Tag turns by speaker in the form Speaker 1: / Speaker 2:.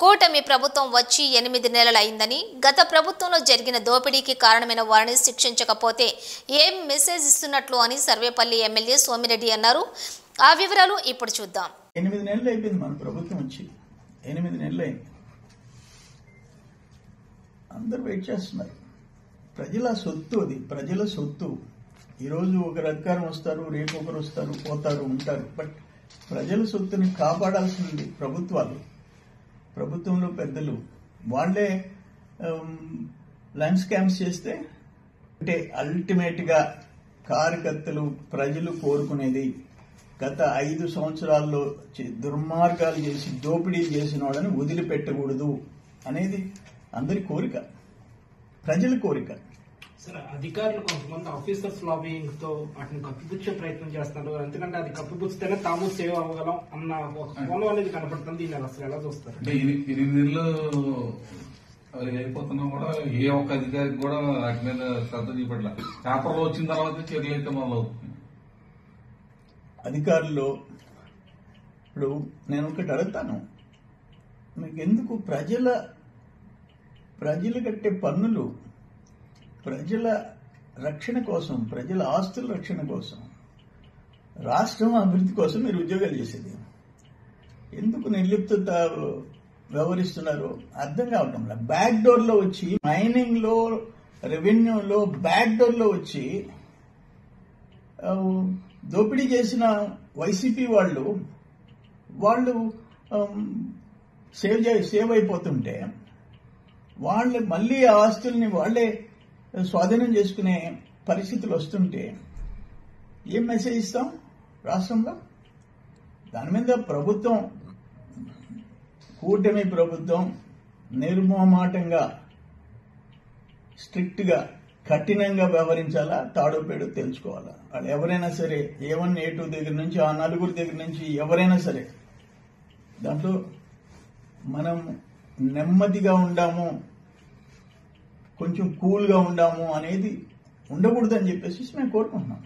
Speaker 1: కూటమి ప్రభుత్వం వచ్చి 8 నెలలైందని, గత ప్రభుత్వంలో జరిగిన దోపిడీకి కారణమైన వారిని శిక్షించకపోతే ఏం మెసేజ్ ఇస్తున్నట్లు అని సర్వేపల్లి ఎమ్మెల్యే సోమిరెడ్డి అన్నారు. ఆ వివరాలు ఇప్పుడు చూద్దాం.
Speaker 2: 8 నెలలు అయిపోయింది మన ప్రభుత్వం వచ్చి. 8 నెలలు అయింది. అందరూ వెయిట్ చేస్తున్నారు. ప్రజల సొత్తు అది, ప్రజల సొత్తు. ఈరోజు ఒకరు అధికారం వస్తారు, రేపు ఒకరు వస్తారు, పోతారు, ఉంటారు. బట్ ప్రజల సొత్తుని కాపాడాల్సింది ప్రభుత్వాలు, ప్రభుత్వంలో పెద్దలు. వాళ్లే ల్యాండ్ స్కామ్స్ చేస్తే అంటే అల్టిమేట్ గా కార్యకర్తలు, ప్రజలు కోరుకునేది గత 5 సంవత్సరాల్లో దుర్మార్గాలు చేసి దోపిడీలు చేసిన వాళ్ళని వదిలిపెట్టకూడదు అనేది అందరి కోరిక, ప్రజల కోరిక.
Speaker 3: సార్, అధికారులు కొంతమంది ఆఫీసర్స్ లాబింగ్ తో వాటిని కప్పిపుచ్చే ప్రయత్నం చేస్తున్నారు. ఎందుకంటే అది కప్పిపుచ్చితేనే తాము సేవ్ అవ్వగలం అన్న ఒక కోణం అనేది కనపడుతుంది. దీన్ని అసలు ఎలా చూస్తారు?
Speaker 4: 8 నెలలు అయిపోతున్నా కూడా ఏ ఒక్క అధికారికి కూడా వాటి మీద శ్రద్ధ చూపట్ల. పేపర్లో వచ్చిన తర్వాత చర్యలు అయితే మొదలవుతుంది.
Speaker 2: అధికారులు ఇప్పుడు నేను ఒకటి అడుగుతాను, మీకు ఎందుకు ప్రజలు కట్టే పన్నులు ప్రజల రక్షణ కోసం, ప్రజల ఆస్తుల రక్షణ కోసం, రాష్ట్రం అభివృద్ధి కోసం మీరు ఉద్యోగాలు చేసేది ఎందుకు నిర్లిప్తత వ్యవహరిస్తున్నారు అర్థం కావటం లేదు. బ్యాక్ డోర్ లో వచ్చి మైనింగ్ లో, రెవెన్యూలో బ్యాక్ డోర్ లో వచ్చి దోపిడీ చేసిన వైసీపీ వాళ్ళు సేవ్ అయిపోతుంటే వాళ్ళు మళ్లీ ఆ ఆస్తుల్ని వాళ్లే స్వాధీనం చేసుకునే పరిస్థితులు వస్తుంటే ఏం మెసేజ్ ఇస్తాం రాష్ట్రంలో? దాని మీద ప్రభుత్వం, కూటమి ప్రభుత్వం నిర్మోహమాటంగా, స్ట్రిక్ట్ గా, కఠినంగా వ్యవహరించాలా, తాడోపేడో తెలుసుకోవాలా. వాళ్ళు ఎవరైనా సరే, A1 A2 దగ్గర నుంచి ఆ 4 దగ్గర నుంచి ఎవరైనా సరే, దాంట్లో మనం నెమ్మదిగా ఉండాము, కొంచెం కూల్గా ఉండాము అనేది ఉండకూడదని చెప్పేసి మేము కోరుకుంటున్నాం.